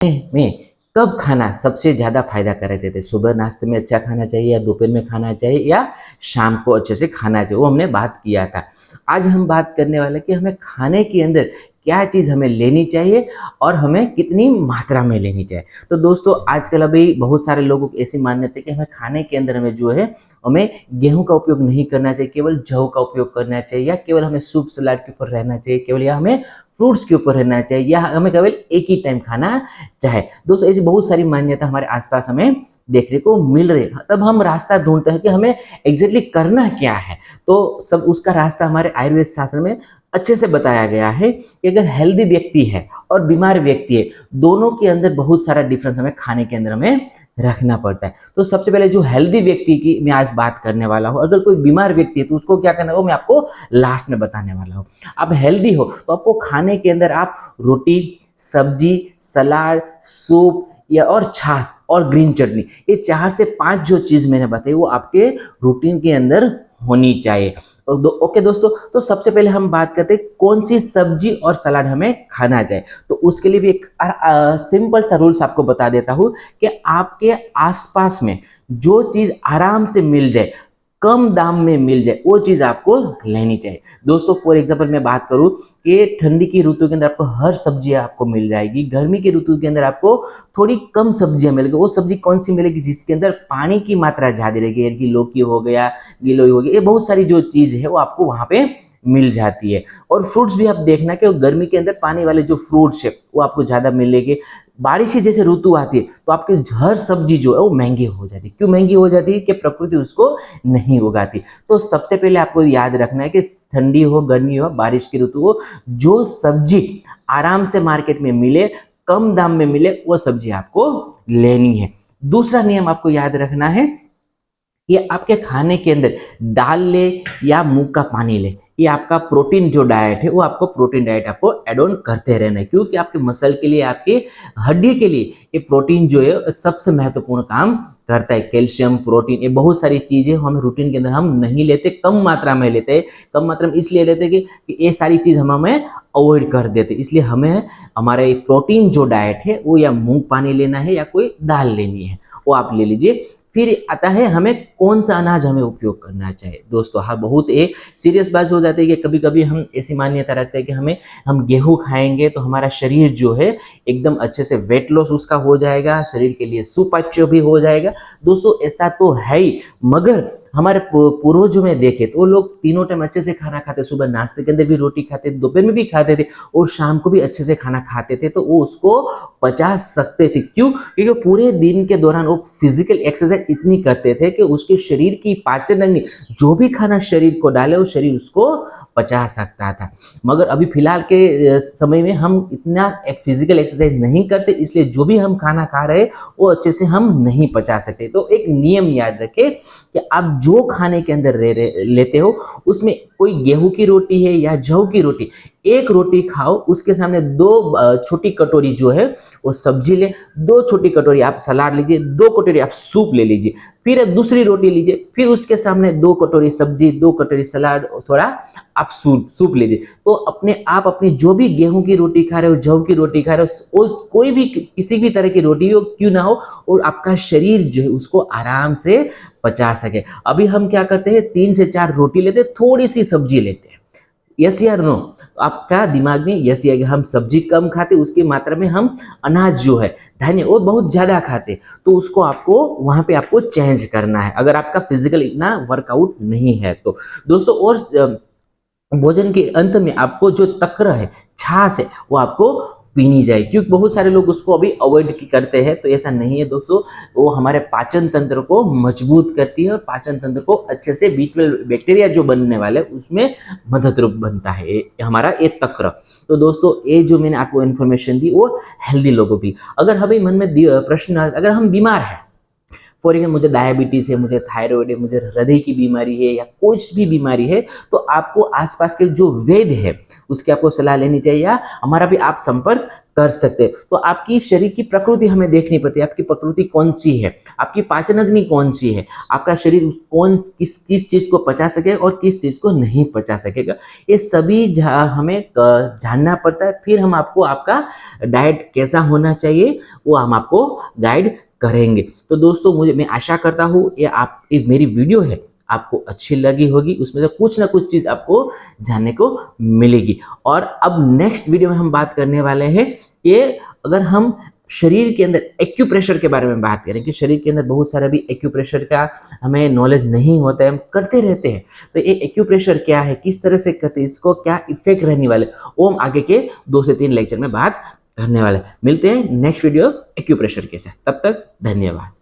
में कब खाना सबसे ज़्यादा फ़ायदा कर रहे थे? सुबह नाश्ते में अच्छा खाना चाहिए या दोपहर में खाना चाहिए या शाम को अच्छे से खाना चाहिए, वो हमने बात किया था। आज हम बात करने वाले हैं कि हमें खाने के अंदर क्या चीज़ हमें लेनी चाहिए और हमें कितनी मात्रा में लेनी चाहिए। तो दोस्तों आजकल अभी बहुत सारे लोगों की ऐसी मान्यता है कि हमें खाने के अंदर हमें जो है, हमें गेहूँ का उपयोग नहीं करना चाहिए, केवल जौ का उपयोग करना चाहिए या केवल हमें सूप सलाद के ऊपर रहना चाहिए, केवल या हमें फ्रूट्स के ऊपर रहना चाहिए या हमें केवल एक ही टाइम खाना चाहे। दोस्तों ऐसी बहुत सारी मान्यता हमारे आसपास हमें देखने को मिल रही है। तब हम रास्ता ढूंढते हैं कि हमें एग्जैक्टली करना क्या है। तो सब उसका रास्ता हमारे आयुर्वेद शास्त्र में अच्छे से बताया गया है कि अगर हेल्दी व्यक्ति है और बीमार व्यक्ति है, दोनों के अंदर बहुत सारा डिफरेंस हमें खाने के अंदर हमें रखना पड़ता है। तो सबसे पहले जो हेल्दी व्यक्ति की मैं आज बात करने वाला हूँ, अगर कोई बीमार व्यक्ति है तो उसको क्या करना है वो मैं आपको लास्ट में बताने वाला हूँ। आप हेल्दी हो तो आपको खाने के अंदर आप रोटी, सब्जी, सलाद, सूप या और छाछ और ग्रीन चटनी, ये 4 से 5 जो चीज़ मैंने बताई वो आपके रूटीन के अंदर होनी चाहिए। ओके दोस्तों, तो सबसे पहले हम बात करते हैं कौन सी सब्जी और सलाद हमें खाना चाहिए। तो उसके लिए भी एक सिंपल सा रूल्स आपको बता देता हूँ कि आपके आसपास में जो चीज़ आराम से मिल जाए, कम दाम में मिल जाए, वो चीज़ आपको लेनी चाहिए। दोस्तों फॉर एग्जांपल मैं बात करूं कि ठंडी की ऋतु के अंदर आपको हर सब्जी आपको मिल जाएगी, गर्मी की ऋतु के अंदर आपको थोड़ी कम सब्जियां मिलेगी। वो सब्जी कौन सी मिलेगी जिसके अंदर पानी की मात्रा ज़्यादा रहेगी, यानी कि लौकी हो गया, गिलोय हो गया, ये बहुत सारी जो चीज़ है वो आपको वहाँ पे मिल जाती है। और फ्रूट्स भी आप देखना कि गर्मी के अंदर पानी वाले जो फ्रूट्स है वो आपको ज़्यादा मिलेंगे। बारिश की जैसे ऋतु आती है तो आपकी हर सब्जी जो है वो महंगी हो जाती है। क्यों महंगी हो जाती है? कि प्रकृति उसको नहीं उगाती। तो सबसे पहले आपको याद रखना है कि ठंडी हो, गर्मी हो, बारिश की ऋतु हो, जो सब्जी आराम से मार्केट में मिले, कम दाम में मिले, वो सब्जी आपको लेनी है। दूसरा नियम आपको याद रखना है कि आपके खाने के अंदर दाल ले या मूंग का पानी ले, ये आपका प्रोटीन जो डाइट है वो आपको प्रोटीन डाइट आपको एड ऑन करते रहना है, क्योंकि आपके मसल के लिए, आपके हड्डी के लिए ये प्रोटीन जो है सबसे महत्वपूर्ण काम करता है। कैल्शियम, प्रोटीन, ये बहुत सारी चीजें हम रूटीन के अंदर हम नहीं लेते, कम मात्रा में लेते हैं। कम मात्रा में इसलिए लेते हैं कि ये सारी चीज हम हमें अवॉइड कर देते, इसलिए हमें हमारा एक प्रोटीन जो डाइट है वो या मूंग पानी लेना है या कोई दाल लेनी है, वो आप ले लीजिए। फिर आता है हमें कौन सा अनाज हमें उपयोग करना चाहिए। दोस्तों हाँ, बहुत एक सीरियस बात हो जाती है कि कभी कभी हम ऐसी मान्यता रखते हैं कि हम गेहूं खाएंगे तो हमारा शरीर जो है एकदम अच्छे से वेट लॉस उसका हो जाएगा, शरीर के लिए सुपाच्य भी हो जाएगा। दोस्तों ऐसा तो है ही, मगर हमारे पूर्वजों में देखे तो वो लोग तीनों टाइम अच्छे से खाना खाते, सुबह नाश्ते के अंदर भी रोटी खाते थे, दोपहर में भी खाते थे और शाम को भी अच्छे से खाना खाते थे, तो वो उसको पचा सकते थे। क्यों? क्योंकि पूरे दिन के दौरान वो फिजिकल एक्सरसाइज इतनी करते थे कि उसके शरीर की पाचन अग्नि जो भी खाना शरीर को डाले वो शरीर उसको पचा सकता था। मगर अभी फिलहाल के समय में हम इतना एक फिजिकल एक्सरसाइज नहीं करते, इसलिए जो भी हम खाना खा रहे हैं वो अच्छे से हम नहीं पचा सकते। तो एक नियम याद रखें कि आप जो खाने के अंदर लेते हो उसमें कोई गेहूं की रोटी है या जौ की रोटी, एक रोटी खाओ, उसके सामने 2 छोटी कटोरी जो है वो सब्जी ले, 2 छोटी कटोरी आप सलाद लीजिए, 2 कटोरी आप सूप ले लीजिए, फिर दूसरी रोटी लीजिए, फिर उसके सामने 2 कटोरी सब्जी, 2 कटोरी सलाद और थोड़ा आप सूप लीजिए। तो अपने आप अपनी जो भी गेहूं की रोटी खा रहे हो, जौ की रोटी खा रहे हो, कोई भी किसी भी तरह की रोटी हो क्यों ना हो, और आपका शरीर जो है उसको आराम से पचा सके। अभी हम क्या करते हैं, 3 से 4 रोटी लेते हैं, थोड़ी सी सब्जी लेते हैं। यस या नो? आपका दिमाग में यस या हम सब्जी कम खाते, उसकी मात्रा में हम अनाज जो है, धान्य, वो बहुत ज्यादा खाते, तो उसको आपको वहां पे आपको चेंज करना है अगर आपका फिजिकल इतना वर्कआउट नहीं है तो। दोस्तों और भोजन के अंत में आपको जो तक्र है, छाछ है, वो आपको पीनी चाहिए, क्योंकि बहुत सारे लोग उसको अभी अवॉइड करते हैं, तो ऐसा नहीं है दोस्तों। वो हमारे पाचन तंत्र को मजबूत करती है और पाचन तंत्र को अच्छे से B12 बैक्टीरिया जो बनने वाले उसमें मदद रूप बनता है हमारा ये तक्र। तो दोस्तों ये जो मैंने आपको इन्फॉर्मेशन दी वो हेल्दी लोगों की। अगर हमें मन में प्रश्न, अगर हम बीमार हैं, फॉर एग्जाम्पल मुझे डायबिटीज़ है, मुझे थायराइड है, मुझे हृदय की बीमारी है या कुछ भी बीमारी है, तो आपको आसपास के जो वैद्य है उसकी आपको सलाह लेनी चाहिए या हमारा भी आप संपर्क कर सकते हैं। तो आपकी शरीर की प्रकृति हमें देखनी पड़ती है, आपकी प्रकृति कौन सी है, आपकी पाचन अग्नि कौन सी है, आपका शरीर कौन किस किस चीज़ को पचा सके और किस चीज़ को नहीं पचा सकेगा, ये सभी हमें जानना पड़ता है। फिर हम आपको आपका डाइट कैसा होना चाहिए वो हम आपको गाइड करेंगे। तो दोस्तों मैं आशा करता हूँ ये मेरी वीडियो है आपको अच्छी लगी होगी, उसमें से कुछ ना कुछ चीज़ आपको जानने को मिलेगी। और अब नेक्स्ट वीडियो में हम बात करने वाले हैं कि अगर हम शरीर के अंदर एक्यूप्रेशर के बारे में बात करें कि शरीर के अंदर बहुत सारा भी एक्यूप्रेशर का हमें नॉलेज नहीं होता है, हम करते रहते हैं। तो ये एक्यूप्रेशर क्या है, किस तरह से करते हैं, इसको क्या इफेक्ट रहने वाले, वो हम आगे के 2 से 3 लेक्चर में बात करने वाले। मिलते हैं नेक्स्ट वीडियो एक्यूप्रेशर के साथ, तब तक धन्यवाद।